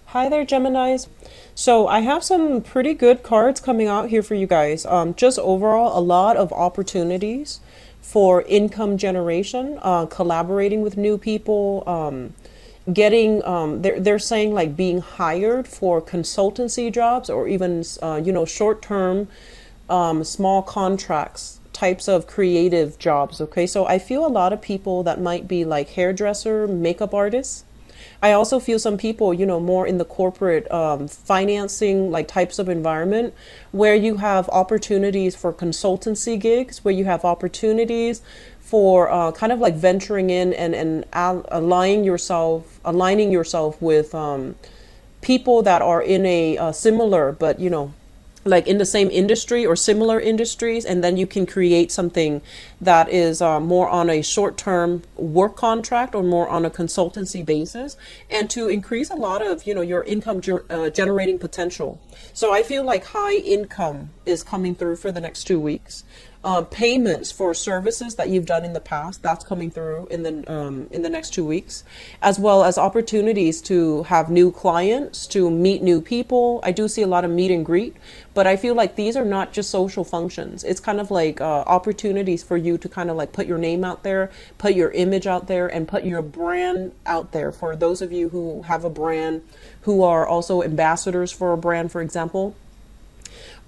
Hi there, Geminis. So I have some pretty good cards coming out here for you guys. Just overall, a lot of opportunities for income generation, collaborating with new people, getting they're saying like being hired for consultancy jobs or even short term small contracts types of creative jobs. Okay, so I feel a lot of people that might be like hairdresser, makeup artists. I also feel some people, more in the corporate financing like types of environment where you have opportunities for consultancy gigs, where you have opportunities for kind of like venturing in and aligning yourself with people that are in a similar, but like in the same industry or similar industries, and then you can create something that is more on a short-term work contract or more on a consultancy basis, and to increase a lot of your income generating potential. So I feel like high income is coming through for the next 2 weeks. Payments for services that you've done in the past, that's coming through in the next 2 weeks, as well as opportunities to have new clients, to meet new people. I do see a lot of meet and greet, but I feel like these are not just social functions. It's kind of like opportunities for you to kind of like put your name out there, put your image out there, and put your brand out there. For those of you who have a brand, who are also ambassadors for a brand, for example.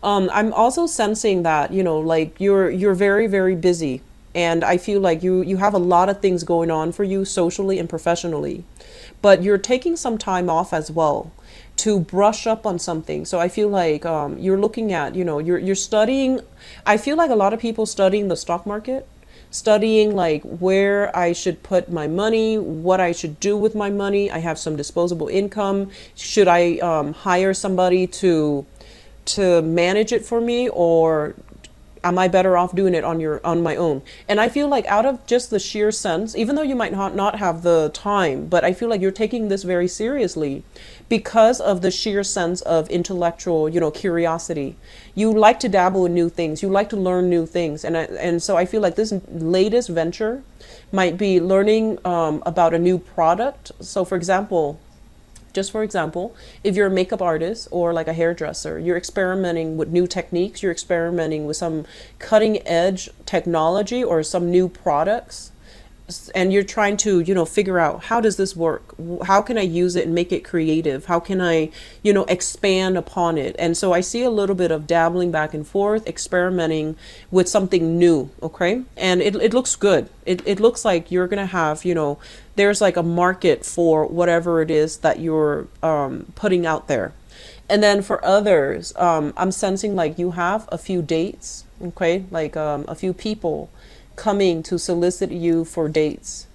I'm also sensing that, like you're very, very busy. And I feel like you have a lot of things going on for you socially and professionally. But you're taking some time off as well to brush up on something. So I feel like you're looking at, you're studying. I feel like a lot of people studying the stock market, studying like where I should put my money, what I should do with my money. I have some disposable income. Should I hire somebody to manage it for me, or am I better off doing it on my own? And I feel like out of just the sheer sense, even though you might not have the time, but I feel like you're taking this very seriously because of the sheer sense of intellectual, curiosity. You like to dabble in new things. You like to learn new things. And so I feel like this latest venture might be learning about a new product. So for example, just for example, if you're a makeup artist or like a hairdresser, you're experimenting with new techniques, you're experimenting with some cutting edge technology or some new products, and you're trying to figure out, how does this work, how can I use it and make it creative, how can I expand upon it. And so I see a little bit of dabbling back and forth, experimenting with something new. Okay, and it looks good. It looks like you're gonna have there's like a market for whatever it is that you're putting out there. And then for others, I'm sensing like you have a few dates. Okay, like a few people coming to solicit you for dates.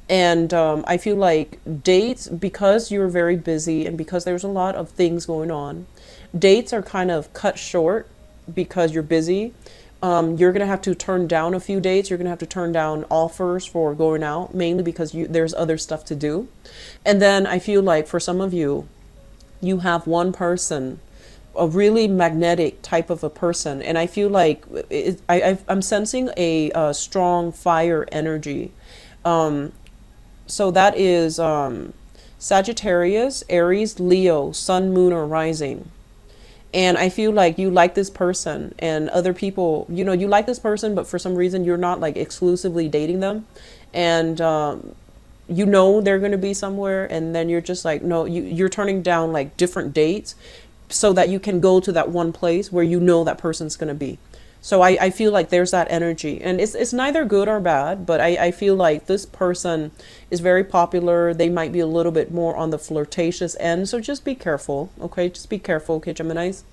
And I feel like dates, because you're very busy and because there's a lot of things going on, dates are kind of cut short because you're busy. You're going to have to turn down a few dates. You're going to have to turn down offers for going out, mainly because there's other stuff to do. And then I feel like for some of you, you have one person, a really magnetic type of a person, and I feel like I'm sensing a strong fire energy. So that is Sagittarius, Aries, Leo, Sun, Moon, or Rising. And I feel like you like this person, and other people, you like this person, but for some reason you're not like exclusively dating them, and they're going to be somewhere, and then you're just like, no, you're turning down like different dates so that you can go to that one place where that person's going to be. So I feel like there's that energy, and it's neither good or bad, but I feel like this person is very popular. They might be a little bit more on the flirtatious end, so just be careful. Okay, just be careful. Okay, Geminis.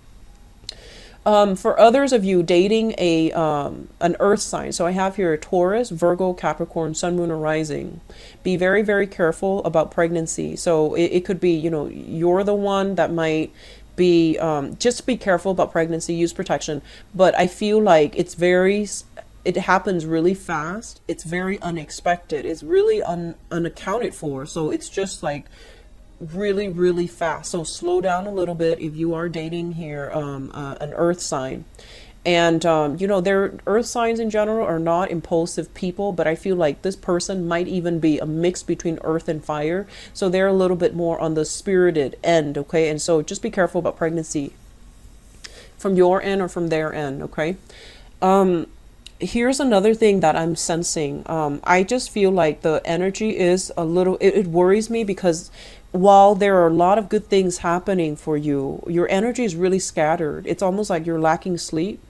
For others of you dating an earth sign, so I have here Taurus, Virgo, Capricorn, Sun, Moon, or Rising. Be very, very careful about pregnancy. So it could be, you're the one that might be, just be careful about pregnancy, use protection. But I feel like it happens really fast. It's very unexpected. It's really unaccounted for. So it's just like really, really fast. So slow down a little bit if you are dating here an earth sign. And, you know, their earth signs in general are not impulsive people, but I feel like this person might even be a mix between earth and fire. So they're a little bit more on the spirited end, okay? And so just be careful about pregnancy from your end or from their end, okay? Here's another thing that I'm sensing. I just feel like the energy is a little, it worries me because while there are a lot of good things happening for you, your energy is really scattered. It's almost like you're lacking sleep.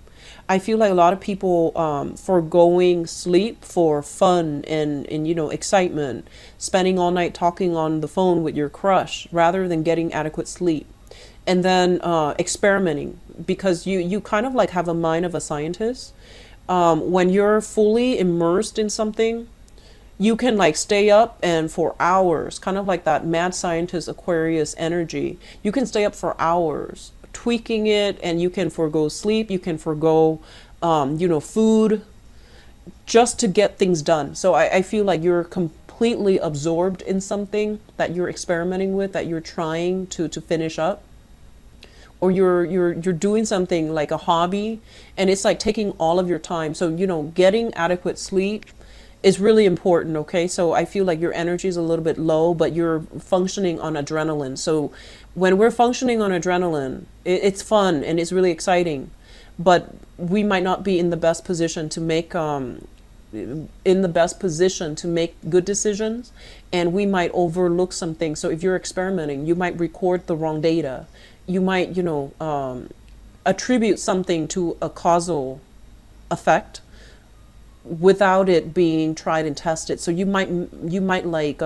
I feel like a lot of people foregoing sleep for fun and you know excitement, spending all night talking on the phone with your crush rather than getting adequate sleep, and then experimenting because you kind of like have a mind of a scientist. When you're fully immersed in something, you can like stay up and for hours, kind of like that mad scientist Aquarius energy. You can stay up for hours tweaking it, and you can forego sleep, you can forego you know, food, just to get things done. So I feel like you're completely absorbed in something that you're experimenting with, that you're trying to finish up, or you're doing something like a hobby, and it's like taking all of your time. So you know, getting adequate sleep is really important, okay? So I feel like your energy is a little bit low, but you're functioning on adrenaline. So when we're functioning on adrenaline, it's fun and it's really exciting, but we might not be in the best position to make good decisions, and we might overlook some things. So if you're experimenting, you might record the wrong data. You might, you know, attribute something to a causal effect without it being tried and tested. So you might like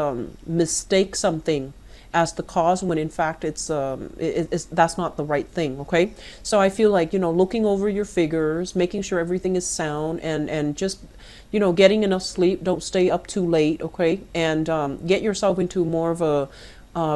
mistake something as the cause when in fact it's that's not the right thing, okay? So I feel like, you know, looking over your figures, making sure everything is sound, and just, you know, getting enough sleep. Don't stay up too late, okay? And get yourself into more of a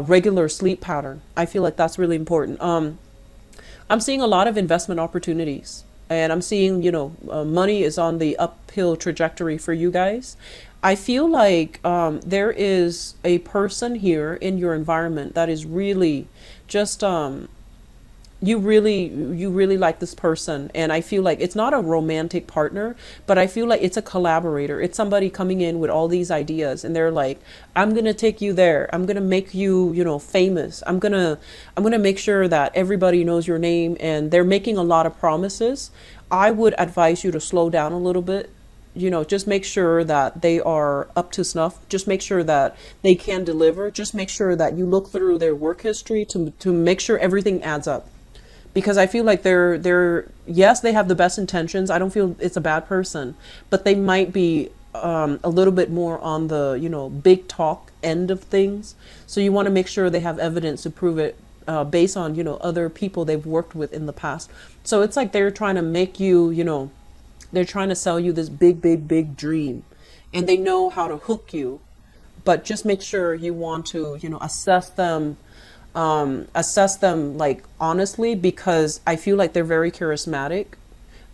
regular sleep pattern. I feel like that's really important. I'm seeing a lot of investment opportunities, and I'm seeing, you know, money is on the uphill trajectory for you guys. I feel like there is a person here in your environment that is really just you really like this person, and I feel like it's not a romantic partner, but I feel like it's a collaborator. It's somebody coming in with all these ideas, and they're like, I'm gonna take you there, I'm gonna make you, you know, famous, I'm gonna make sure that everybody knows your name, and they're making a lot of promises. I would advise you to slow down a little bit. You know, just make sure that they are up to snuff, just make sure that they can deliver, just make sure that you look through their work history to make sure everything adds up, because I feel like they're yes, they have the best intentions. I don't feel it's a bad person, but they might be a little bit more on the, you know, big talk end of things. So you want to make sure they have evidence to prove it, based on, you know, other people they've worked with in the past. So it's like they're trying to make you, you know, they're trying to sell you this big dream, and they know how to hook you. But just make sure you want to, you know, assess them like honestly, because I feel like they're very charismatic.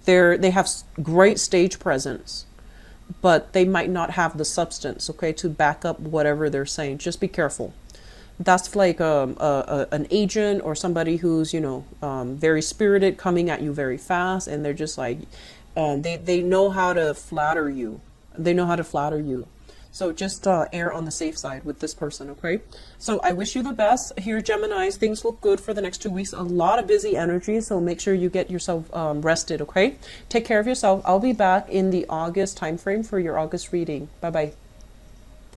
They have great stage presence, but they might not have the substance, okay, to back up whatever they're saying. Just be careful. That's like an agent or somebody who's, you know, very spirited, coming at you very fast, and they're just like, they know how to flatter you. They know how to flatter you. So just err on the safe side with this person, okay? So I wish you the best. Here, Geminis, things look good for the next 2 weeks. A lot of busy energy, so make sure you get yourself rested, okay? Take care of yourself. I'll be back in the August timeframe for your August reading. Bye-bye.